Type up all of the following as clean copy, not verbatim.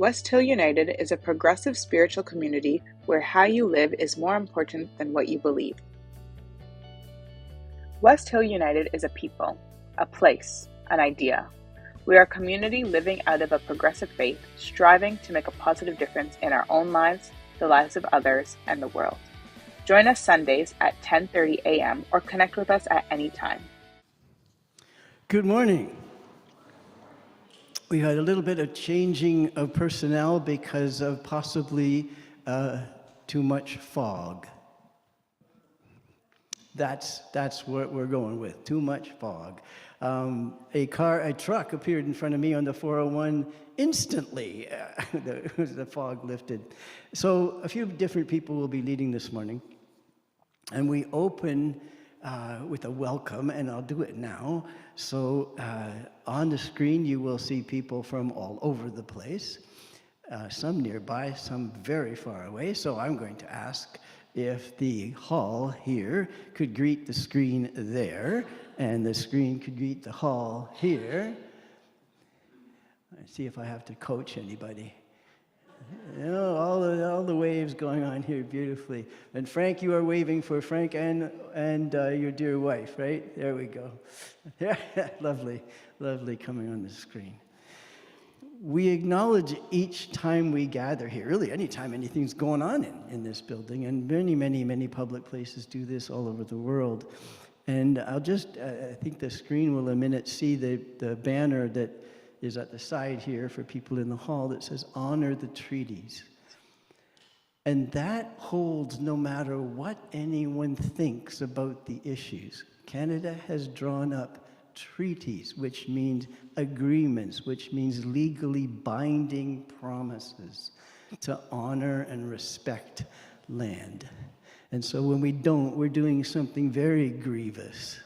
West Hill United is a progressive spiritual community where how you live is more important than what you believe. West Hill United is a people, a place, an idea. We are a community living out of a progressive faith, striving to make a positive difference in our own lives, the lives of others, and the world. Join us Sundays at 10:30 a.m. or connect with us at any time. Good morning. We had a little bit of changing of personnel because of possibly too much fog. That's what we're going with, too much fog. A truck appeared in front of me on the 401 instantly. The fog lifted. So a few different people will be leading this morning. And we open with a welcome, and I'll do it now. So on the screen, you will see people from all over the place, some nearby, some very far away. So I'm going to ask if the hall here could greet the screen there, and the screen could greet the hall here. Let's see if I have to coach anybody. You know, all the waves going on here beautifully. And Frank, you are waving for Frank and your dear wife, right? There we go. Lovely, lovely coming on the screen. We acknowledge each time we gather here, really anytime anything's going on in this building, and many public places do this all over the world. And I'll just, I think the screen will in a minute see the banner that is at the side here for people in the hall that says, honor the treaties. And that holds no matter what anyone thinks about the issues. Canada has drawn up treaties, which means agreements, which means legally binding promises to honor and respect land. And so when we don't, we're doing something very grievous.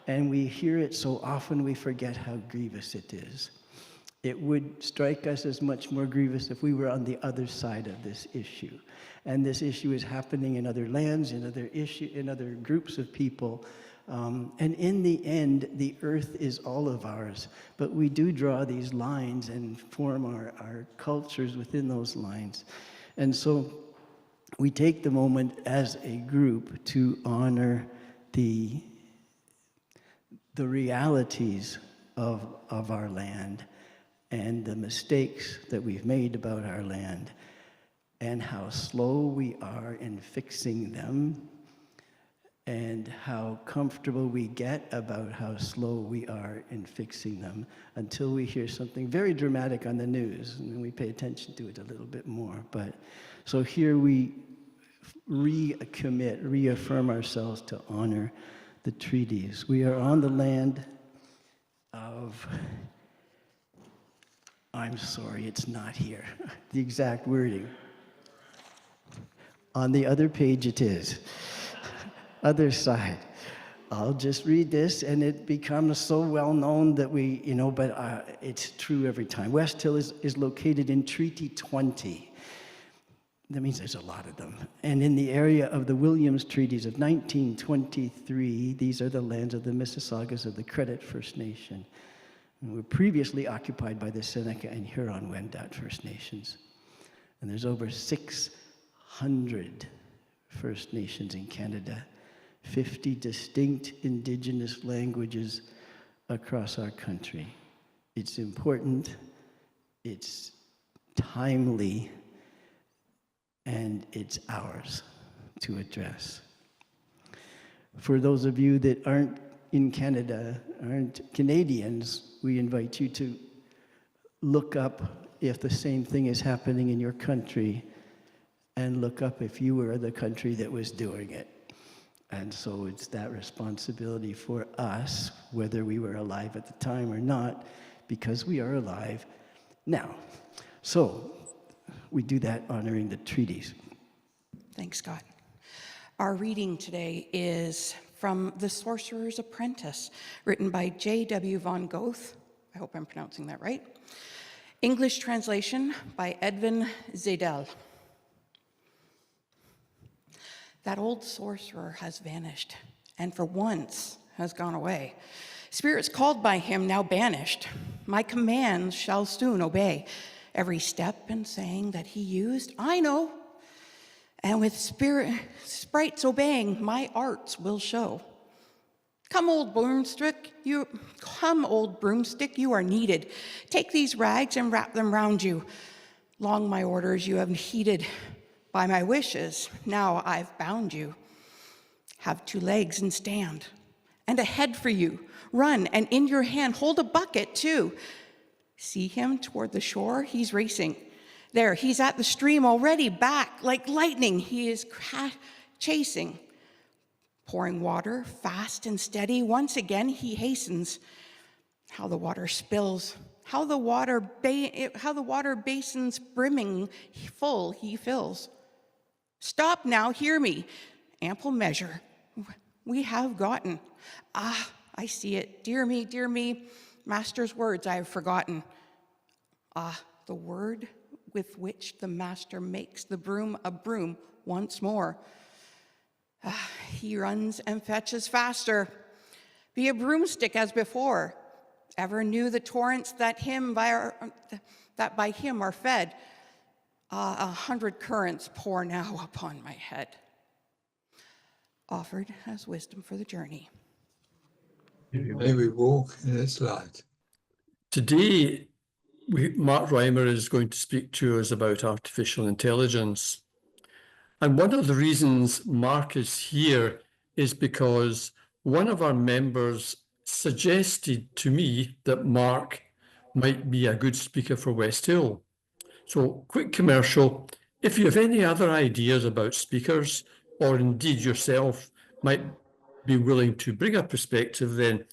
And we hear it so often we forget how grievous it is. It would strike us as much more grievous if we were on the other side of this issue. And this issue is happening in other lands, in other groups of people. And in the end, the earth is all of ours. But we do draw these lines and form our cultures within those lines. And so we take the moment as a group to honor the realities of our land and the mistakes that we've made about our land and how slow we are in fixing them, and how comfortable we get about how slow we are in fixing them until we hear something very dramatic on the news, and then we pay attention to it a little bit more. But so here we reaffirm ourselves to honor the treaties. We are on the land of, I'm sorry, it's not here, the exact wording. On the other page it is. Other side. I'll just read this, and it becomes so well known that but it's true every time. West Hill is located in Treaty 20. That means there's a lot of them. And in the area of the Williams Treaties of 1923, these are the lands of the Mississaugas of the Credit First Nation. And were previously occupied by the Seneca and Huron-Wendat First Nations. And there's over 600 First Nations in Canada, 50 distinct Indigenous languages across our country. It's important, it's timely, and it's ours to address. For those of you that aren't in Canada, aren't Canadians, we invite you to look up if the same thing is happening in your country, and look up if you were the country that was doing it. And so it's that responsibility for us, whether we were alive at the time or not, because we are alive now. So we do that honoring the treaties. Thanks, Scott. Our reading today is from The Sorcerer's Apprentice, written by J.W. von Goethe. I hope I'm pronouncing that right. English translation by Edwin Zeydel. That old sorcerer has vanished, and for once has gone away. Spirits called by him now banished. My commands shall soon obey. every step and saying that he used, I know, and with sprites obeying, my arts will show. Come, old broomstick, you are needed. Take these rags and wrap them round you. Long my orders you have heeded. By my wishes, now I've bound you. Have 2 legs and stand, and a head for you. Run, and in your hand hold a bucket too. See him toward the shore? He's racing. There, he's at the stream already, back like lightning. He is chasing. Pouring water, fast and steady. Once again, he hastens. How the water spills. How the water basin's brimming full he fills. Stop now, hear me. Ample measure we have gotten. Ah, I see it. Dear me, master's words I have forgotten. Ah, the word with which the master makes the broom a broom once more. Ah, he runs and fetches faster. Be a broomstick as before. Ever knew the torrents that by him are fed? Ah, 100 currents pour now upon my head. Offered as wisdom for the journey. May we walk in its light. Today, Mark Reimer is going to speak to us about artificial intelligence. And one of the reasons Mark is here is because one of our members suggested to me that Mark might be a good speaker for West Hill. So, quick commercial. If you have any other ideas about speakers, or indeed yourself might be willing to bring a perspective, then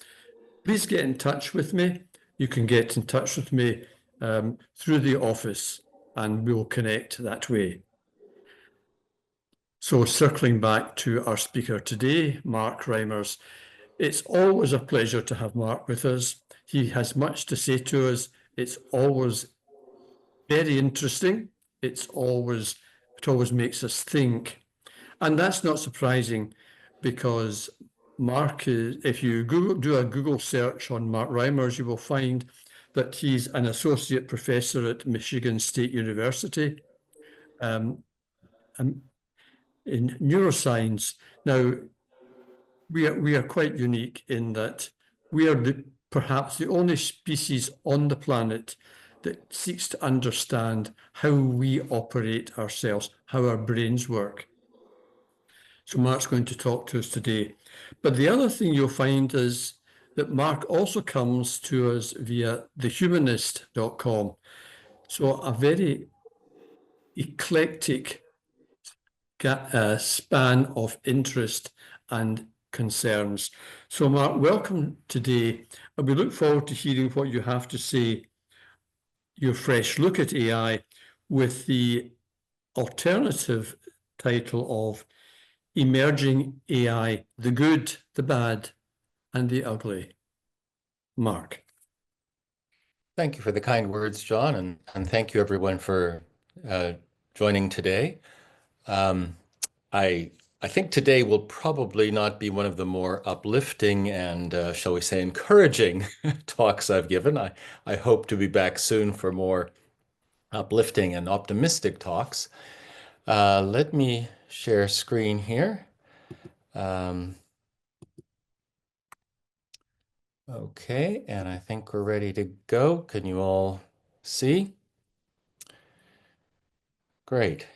please get in touch with me. You can get in touch with me through the office, and we'll connect that way. So circling back to our speaker today, Mark Reimers, it's always a pleasure to have Mark with us. He has much to say to us. It's always very interesting. It always makes us think. And that's not surprising because Mark is, if you do a Google search on Mark Reimers, you will find that he's an associate professor at Michigan State University in neuroscience. Now, we are quite unique in that we are perhaps the only species on the planet that seeks to understand how we operate ourselves, how our brains work. So Mark's going to talk to us today. But the other thing you'll find is that Mark also comes to us via thehumanist.com. So a very eclectic span of interest and concerns. So Mark, welcome today. And we look forward to hearing what you have to say, your fresh look at AI, with the alternative title of Emerging AI, the Good, the Bad, and the Ugly. Mark. Thank you for the kind words, John, and thank you everyone for joining today. I think today will probably not be one of the more uplifting and, shall we say, encouraging talks I've given. I hope to be back soon for more uplifting and optimistic talks. Let me share screen here. Okay, and I think we're ready to go. Can you all see? Great.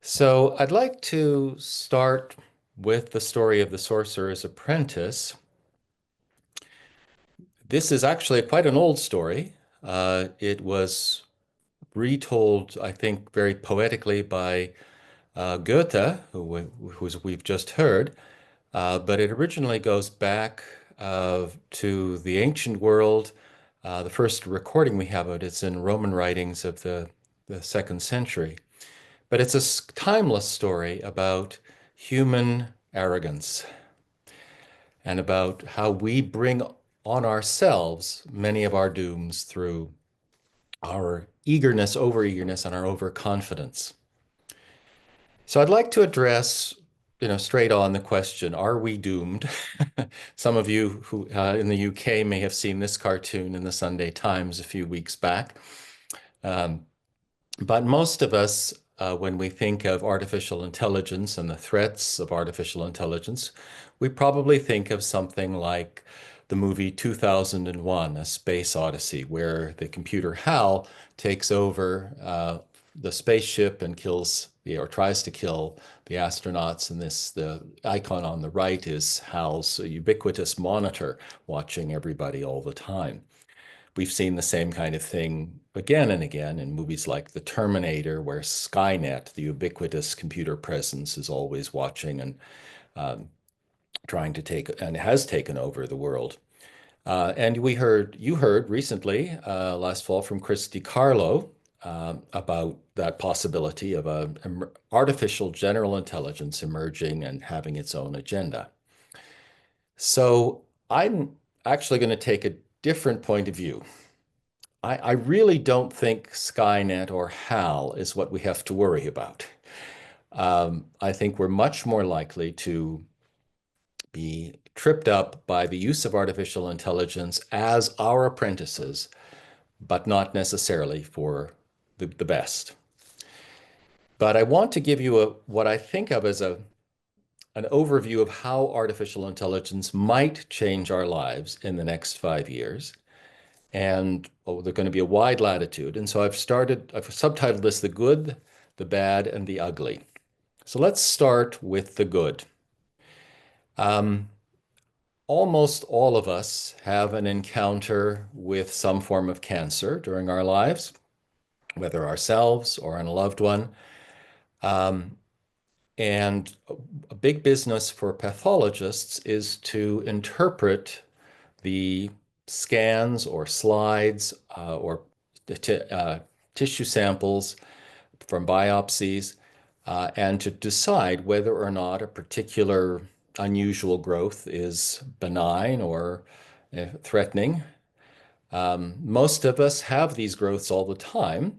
So I'd like to start with the story of the Sorcerer's Apprentice. This is actually quite an old story. It was retold, I think, very poetically by Goethe, who we've just heard, but it originally goes back to the ancient world. The first recording we have of it's in Roman writings of the 2nd century. But it's a timeless story about human arrogance and about how we bring on ourselves many of our dooms through our eagerness, over-eagerness, and our overconfidence. So I'd like to address, straight on the question, are we doomed? Some of you who in the UK may have seen this cartoon in the Sunday Times a few weeks back. But most of us, when we think of artificial intelligence and the threats of artificial intelligence, we probably think of something like the movie 2001, A Space Odyssey, where the computer HAL takes over the spaceship and kills or tries to kill the astronauts. And the icon on the right is HAL's ubiquitous monitor watching everybody all the time. We've seen the same kind of thing again and again in movies like The Terminator, where SkyNet, the ubiquitous computer presence, is always watching and trying to take and has taken over the world. And you heard recently, last fall, from Chris DiCarlo about that possibility of an artificial general intelligence emerging and having its own agenda. So I'm actually going to take a different point of view. I really don't think SkyNet or HAL is what we have to worry about. I think we're much more likely to be tripped up by the use of artificial intelligence as our apprentices, but not necessarily for the best. But I want to give you what I think of as an overview of how artificial intelligence might change our lives in the next 5 years. And there's going to be a wide latitude. And so I've subtitled this The Good, the Bad, and the Ugly. So let's start with the good. Almost all of us have an encounter with some form of cancer during our lives, whether ourselves or in a loved one. And a big business for pathologists is to interpret the scans or slides or tissue samples from biopsies and to decide whether or not a particular unusual growth is benign or threatening. Most of us have these growths all the time,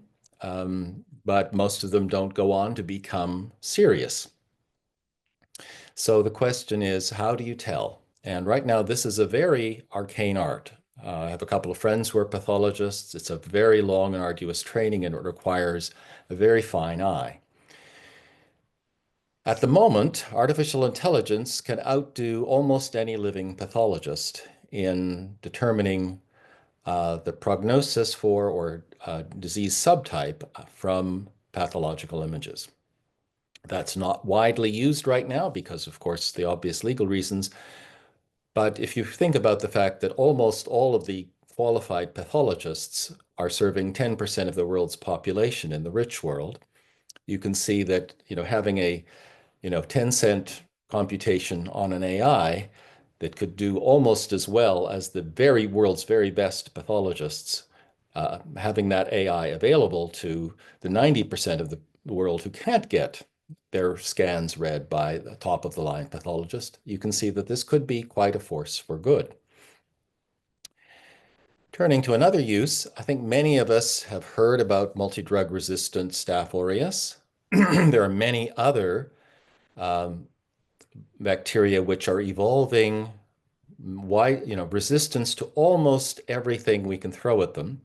but most of them don't go on to become serious. So the question is, how do you tell? And right now, this is a very arcane art. I have a couple of friends who are pathologists. It's a very long and arduous training, and it requires a very fine eye. At the moment, artificial intelligence can outdo almost any living pathologist in determining the prognosis for or disease subtype from pathological images. That's not widely used right now because, of course, the obvious legal reasons. But if you think about the fact that almost all of the qualified pathologists are serving 10% of the world's population in the rich world, you can see that, having a 10-cent computation on an AI that could do almost as well as the world's very best pathologists, having that AI available to the 90% of the world who can't get their scans read by the top-of-the-line pathologist, you can see that this could be quite a force for good. Turning to another use, I think many of us have heard about multi-drug resistant Staph aureus. There are many other bacteria which are evolving resistance to almost everything we can throw at them.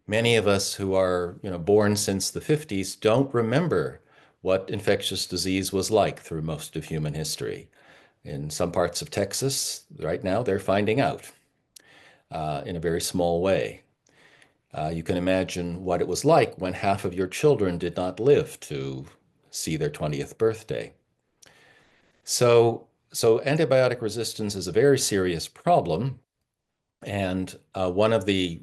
Many of us who are born since the 50s don't remember what infectious disease was like through most of human history. In some parts of Texas, right now, they're finding out in a very small way. You can imagine what it was like when half of your children did not live to see their 20th birthday. So antibiotic resistance is a very serious problem. And one of the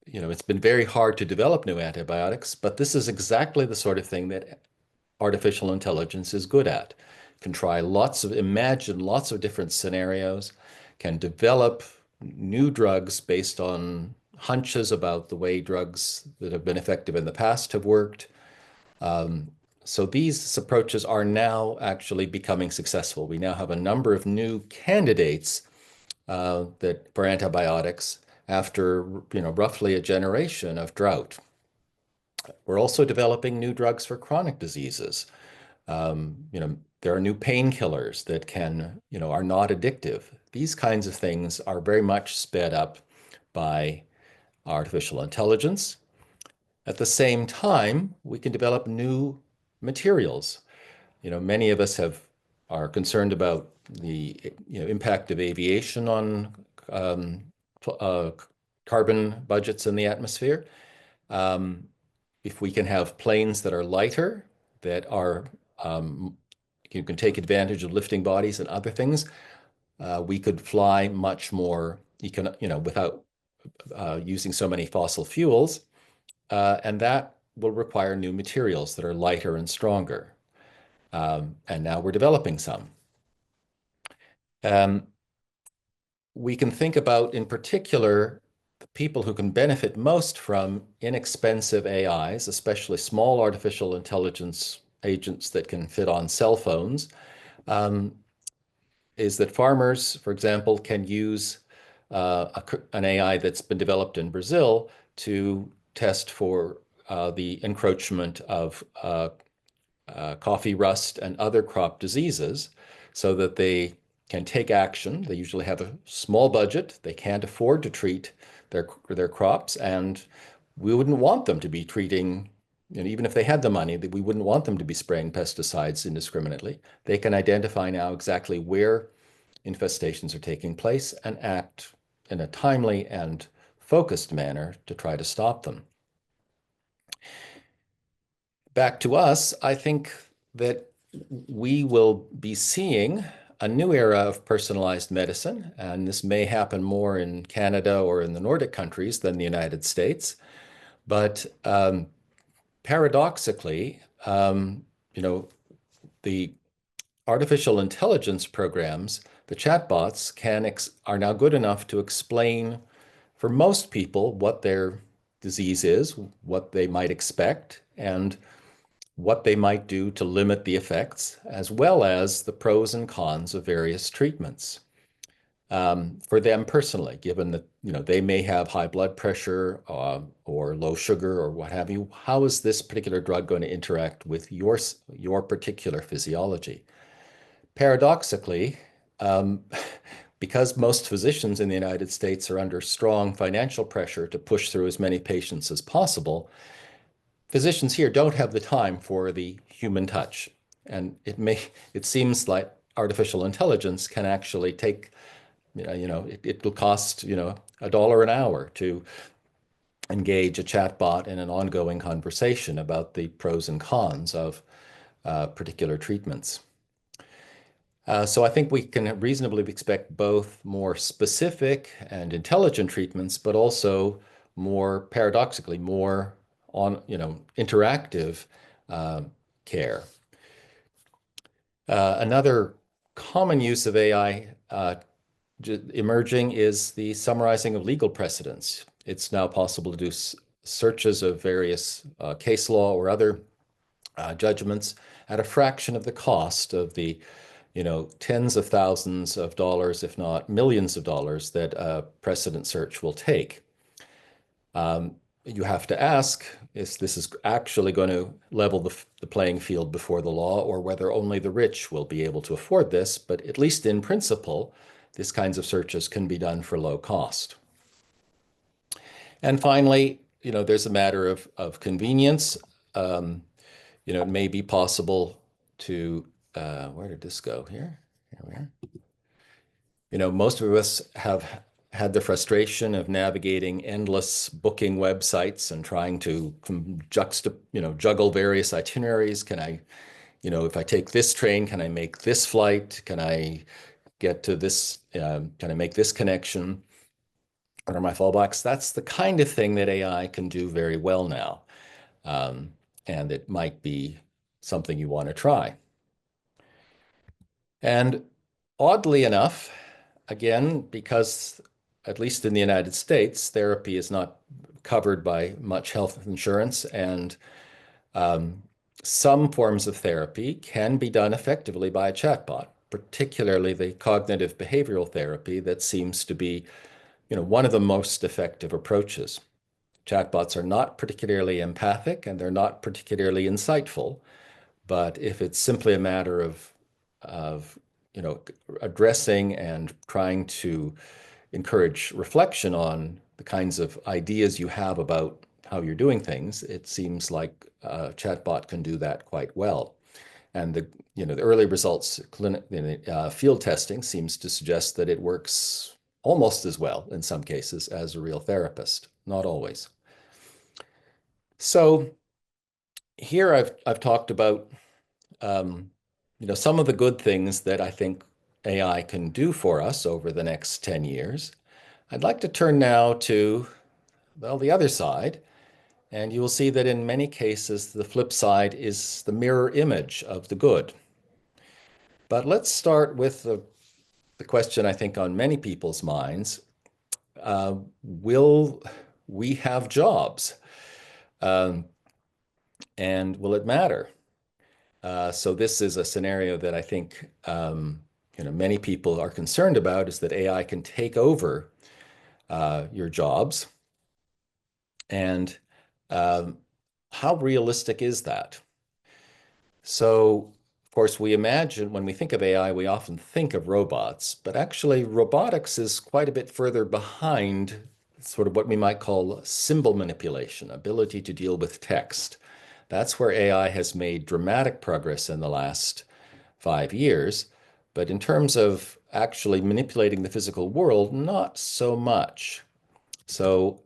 it's been very hard to develop new antibiotics, but this is exactly the sort of thing that artificial intelligence is good at. Can imagine lots of different scenarios, can develop new drugs based on hunches about the way drugs that have been effective in the past have worked. So these approaches are now actually becoming successful. We now have a number of new candidates for antibiotics after roughly a generation of drought. We're also developing new drugs for chronic diseases. There are new painkillers that are not addictive. These kinds of things are very much sped up by artificial intelligence. At the same time, we can develop new materials. Many of us are concerned about the impact of aviation on carbon budgets in the atmosphere. If we can have planes that are lighter, that are you can take advantage of lifting bodies and other things, we could fly much more, without using so many fossil fuels, and that will require new materials that are lighter and stronger. And now we're developing some. We can think about, in particular, the people who can benefit most from inexpensive AIs, especially small artificial intelligence agents that can fit on cell phones, is that farmers, for example, can use an AI that's been developed in Brazil to test for the encroachment of coffee rust and other crop diseases, so that they can take action. They usually have a small budget. They can't afford to treat their crops, and we wouldn't want them to be treating, even if they had the money, we wouldn't want them to be spraying pesticides indiscriminately. They can identify now exactly where infestations are taking place and act in a timely and focused manner to try to stop them. Back to us, I think that we will be seeing a new era of personalized medicine, and this may happen more in Canada or in the Nordic countries than the United States. But paradoxically, the artificial intelligence programs, the chatbots, are now good enough to explain for most people what their disease is, what they might expect, and what they might do to limit the effects, as well as the pros and cons of various treatments. For them personally, given that they may have high blood pressure or low sugar or what have you, how is this particular drug going to interact with your particular physiology? Paradoxically, because most physicians in the United States are under strong financial pressure to push through as many patients as possible, physicians here don't have the time for the human touch. And it seems like artificial intelligence can actually take, it will cost, $1 an hour to engage a chatbot in an ongoing conversation about the pros and cons of particular treatments. So I think we can reasonably expect both more specific and intelligent treatments, but also paradoxically, more interactive care. Another common use of AI emerging is the summarizing of legal precedents. It's now possible to do searches of various case law or other judgments at a fraction of the cost of the tens of thousands of dollars, if not millions of dollars, that a precedent search will take. You have to ask if this is actually going to level the playing field before the law, or whether only the rich will be able to afford this. But at least in principle, these kinds of searches can be done for low cost. And finally, there's a matter of convenience. It may be possible to, where did this go here? Here we are. Most of us have had the frustration of navigating endless booking websites and trying to juggle various itineraries. Can I, if I take this train, can I make this flight? Can I get to this, can I make this connection? What are my fallbacks? That's the kind of thing that AI can do very well now. And it might be something you want to try. And oddly enough, again, because at least in the United States, therapy is not covered by much health insurance, and some forms of therapy can be done effectively by a chatbot, particularly the cognitive behavioral therapy that seems to be, one of the most effective approaches. Chatbots are not particularly empathic, and they're not particularly insightful, but if it's simply a matter of addressing and trying to encourage reflection on the kinds of ideas you have about you're doing things, it seems like a chatbot can do that quite well. And the early results field testing seems to suggest that it works almost as well in some cases as a real therapist, not always. So here I've talked about some of the good things that I think AI can do for us over the next 10 years. I'd like to turn now to, well, the other side, and you will see that in many cases, the flip side is the mirror image of the good. But let's start with the question I think on many people's minds. Will we have jobs? And will it matter? So this is a scenario that I think many people are concerned about, is that AI can take over your jobs. And how realistic is that? So, of course, we imagine when we think of AI, we often think of robots, but actually robotics is quite a bit further behind sort of what we might call symbol manipulation, ability to deal with text. That's where AI has made dramatic progress in the last 5 years. But in terms of actually manipulating the physical world, not so much. So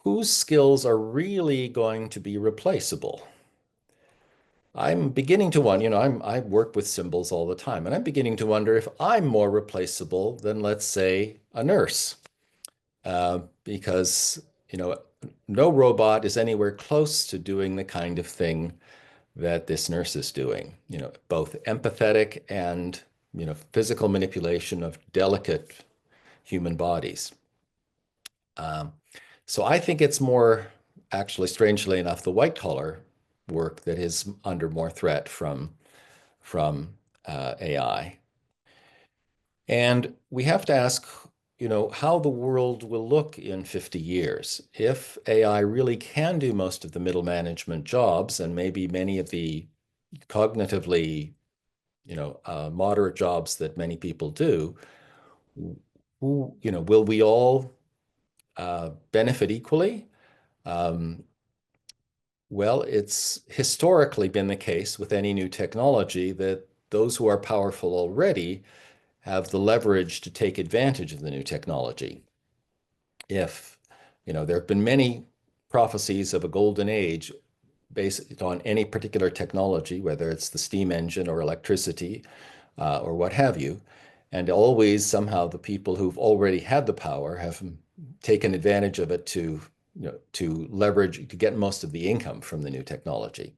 whose skills are really going to be replaceable? I'm beginning to wonder, I work with symbols all the time, and I'm beginning to wonder if I'm more replaceable than, let's say, a nurse. Because, no robot is anywhere close to doing the kind of thing that this nurse is doing, both empathetic and, physical manipulation of delicate human bodies. So I think it's more, actually, strangely enough, the white collar work that is under more threat from AI. And we have to ask, how the world will look in 50 years. If AI really can do most of the middle management jobs and maybe many of the cognitively, moderate jobs that many people do, will we all benefit equally? Well, it's historically been the case with any new technology that those who are powerful already have the leverage to take advantage of the new technology. If, there have been many prophecies of a golden age based on any particular technology, whether it's the steam engine or electricity or what have you, and always somehow the people who've already had the power have taken advantage of it to leverage, to get most of the income from the new technology.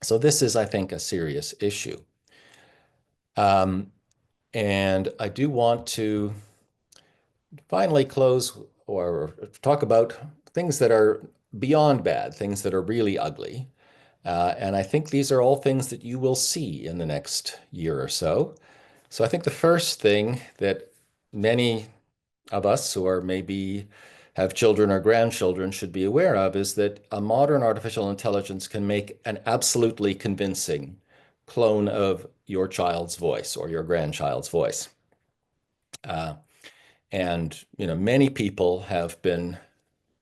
So this is, I think, a serious issue. And I do want to finally close or talk about things that are beyond bad, things that are really ugly. And I think these are all things that you will see in the next year or so. So I think the first thing that many of us who are maybe have children or grandchildren should be aware of is that a modern artificial intelligence can make an absolutely convincing clone of your child's voice or your grandchild's voice. And many people have been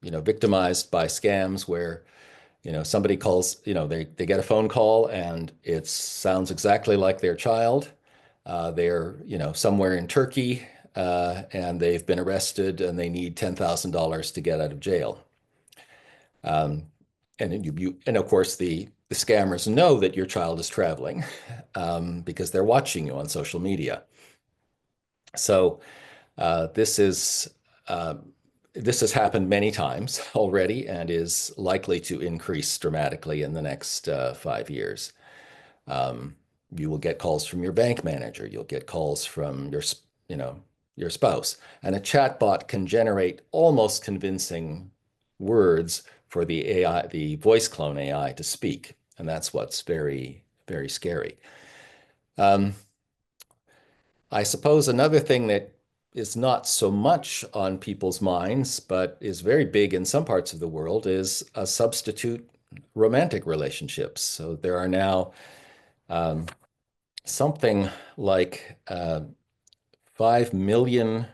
victimized by scams where somebody calls, they get a phone call and it sounds exactly like their child. They're somewhere in Turkey and they've been arrested and they need $10,000 to get out of jail. And of course the scammers know that your child is traveling because they're watching you on social media. So this has happened many times already and is likely to increase dramatically in the next 5 years. You will get calls from your bank manager. You'll get calls from your spouse. And a chatbot can generate almost convincing words for the AI, the voice clone AI, to speak. And that's what's very, very scary. I suppose another thing that is not so much on people's minds, but is very big in some parts of the world, is a substitute romantic relationships. So there are now something like 5 million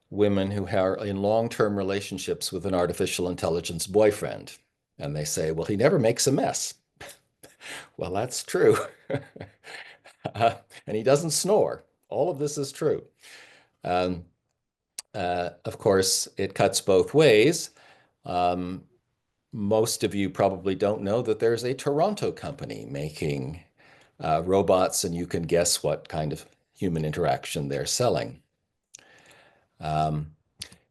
women who are in long-term relationships with an artificial intelligence boyfriend. And they say, well, he never makes a mess. Well, that's true. And he doesn't snore. All of this is true. Um, of course, it cuts both ways. Most of you probably don't know that there's a Toronto company making robots, and you can guess what kind of human interaction they're selling. And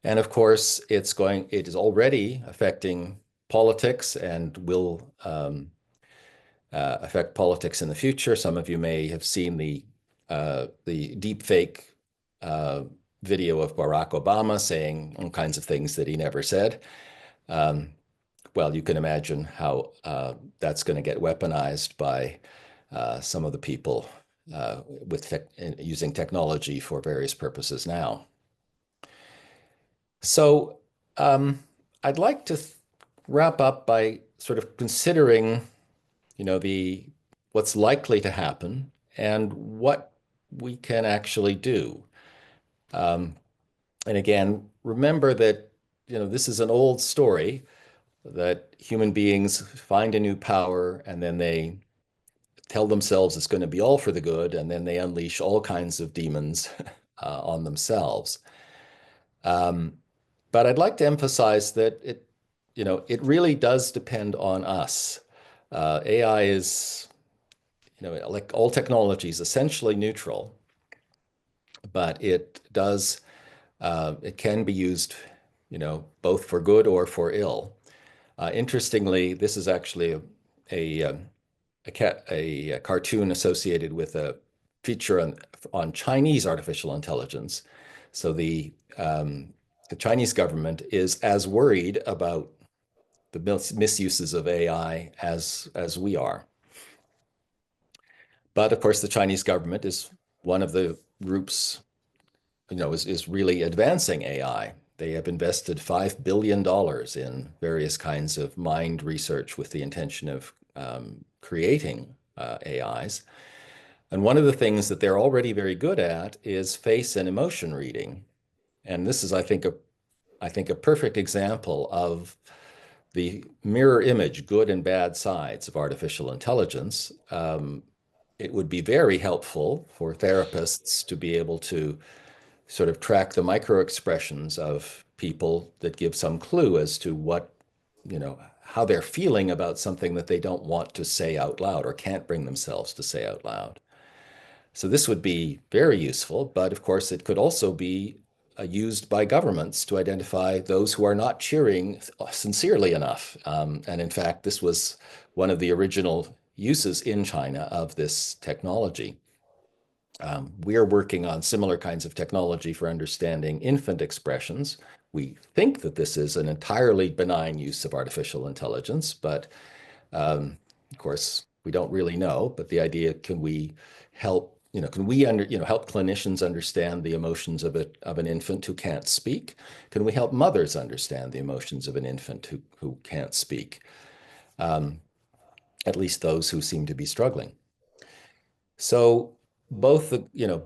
of course, it is already affecting politics and will affect politics in the future. Some of you may have seen the deep fake video of Barack Obama saying all kinds of things that he never said. Well, you can imagine how that's going to get weaponized by some of the people using technology for various purposes now. So I'd like to wrap up by sort of considering, what's likely to happen and what we can actually do. And again, remember that, this is an old story, that human beings find a new power and then they tell themselves it's going to be all for the good, and then they unleash all kinds of demons on themselves. But I'd like to emphasize that it really does depend on us. AI is, like all technologies, essentially neutral, but it can be used, both for good or for ill. Interestingly, this is actually a cartoon associated with a feature on Chinese artificial intelligence. So the Chinese government is as worried about the misuses of AI as we are. But of course, the Chinese government is one of the groups, is really advancing AI. They have invested $5 billion in various kinds of mind research with the intention of creating AIs. And one of the things that they're already very good at is face and emotion reading. And this is, I think, a perfect example of the mirror image, good and bad sides of artificial intelligence. It would be very helpful for therapists to be able to sort of track the micro expressions of people that give some clue as to what, how they're feeling about something that they don't want to say out loud or can't bring themselves to say out loud. So this would be very useful, but of course it could also be used by governments to identify those who are not cheering sincerely enough. And in fact, this was one of the original uses in China of this technology. We are working on similar kinds of technology for understanding infant expressions. We think that this is an entirely benign use of artificial intelligence, but of course, we don't really know. But the idea, can we help, can we help clinicians understand the emotions of an infant who can't speak? Can we help mothers understand the emotions of an infant who can't speak? At least those who seem to be struggling. So both the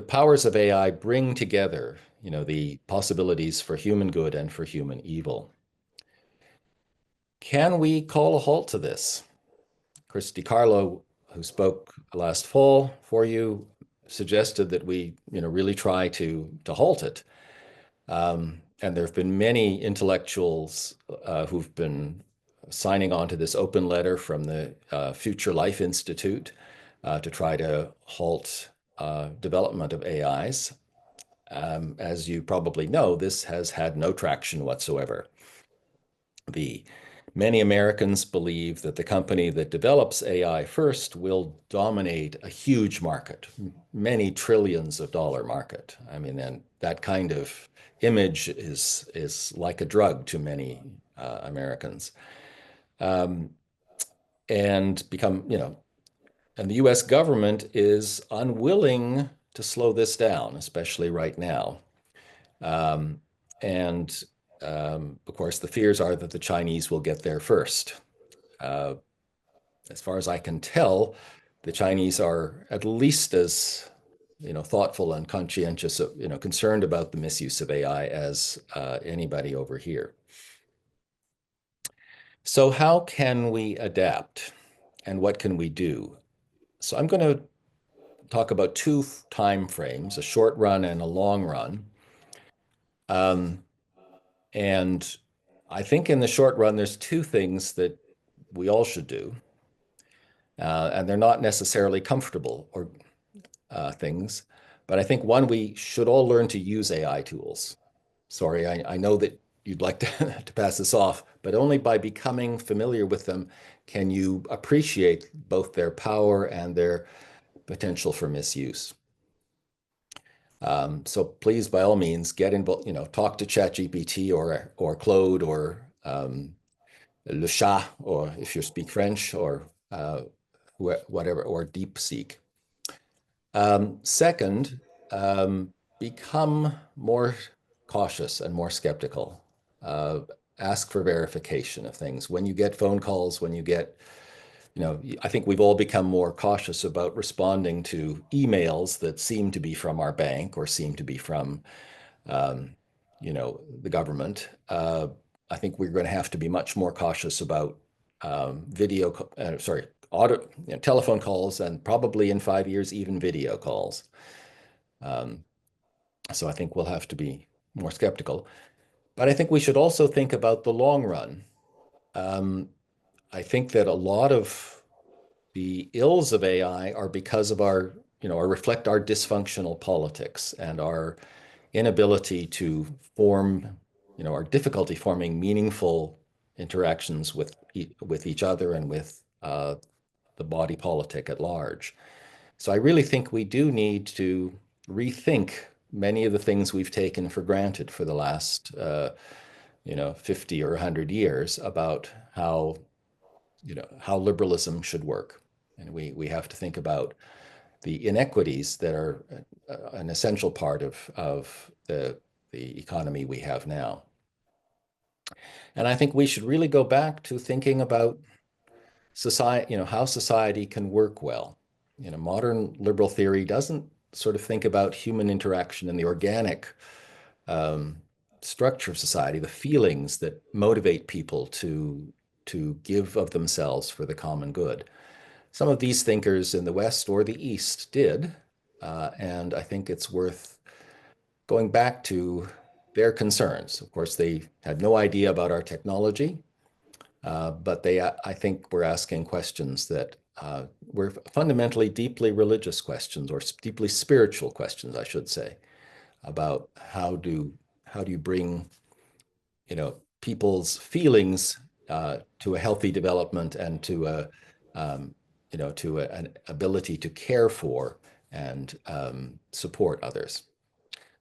powers of AI bring together, the possibilities for human good and for human evil. Can we call a halt to this? Chris DiCarlo, who spoke last fall for you, suggested that we, really try to halt it. And there have been many intellectuals who've been signing on to this open letter from the Future Life Institute to try to halt development of AIs. As you probably know, this has had no traction whatsoever. Many Americans believe that the company that develops AI first will dominate a huge market, many trillions of dollar market. I mean, and that kind of image is like a drug to many Americans. And become, and the US government is unwilling to slow this down, especially right now. Of course, the fears are that the Chinese will get there first. As far as I can tell, the Chinese are at least as thoughtful and conscientious, concerned about the misuse of AI as anybody over here. So how can we adapt, and what can we do? So I'm going to talk about two time frames, a short run and a long run. And I think in the short run, there's two things that we all should do. And they're not necessarily comfortable or things, but I think one, we should all learn to use AI tools. Sorry, I know that you'd like to, to pass this off, but only by becoming familiar with them can you appreciate both their power and their potential for misuse. So please, by all means, get involved, talk to ChatGPT or Claude or Le Chat, or if you speak French, or whatever, or DeepSeek. Second, become more cautious and more skeptical. Ask for verification of things. When you get phone calls, when you get, I think we've all become more cautious about responding to emails that seem to be from our bank or seem to be from, the government. I think we're going to have to be much more cautious about telephone calls, and probably in 5 years, even video calls. So I think we'll have to be more skeptical. But I think we should also think about the long run. I think that a lot of the ills of AI are because of or reflect our dysfunctional politics and our inability to form, our difficulty forming meaningful interactions with each other and with the body politic at large. So I really think we do need to rethink many of the things we've taken for granted for the last 50 or 100 years about how liberalism should work. And we have to think about the inequities that are an essential part of the economy we have now. And I think we should really go back to thinking about society, how society can work well. Modern liberal theory doesn't sort of think about human interaction and the organic structure of society, the feelings that motivate people to give of themselves for the common good. Some of these thinkers in the West or the East did, and I think it's worth going back to their concerns. Of course, they had no idea about our technology, but I think we're asking questions that were fundamentally deeply religious questions, or deeply spiritual questions, I should say, about how do you bring, people's feelings to a healthy development and to an ability to care for and support others.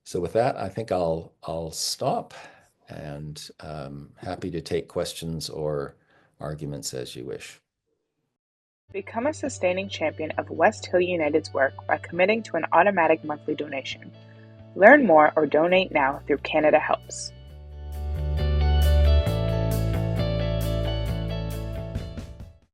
So with that, I think I'll stop, and happy to take questions or arguments as you wish. Become a sustaining champion of West Hill United's work by committing to an automatic monthly donation. Learn more or donate now through Canada Helps.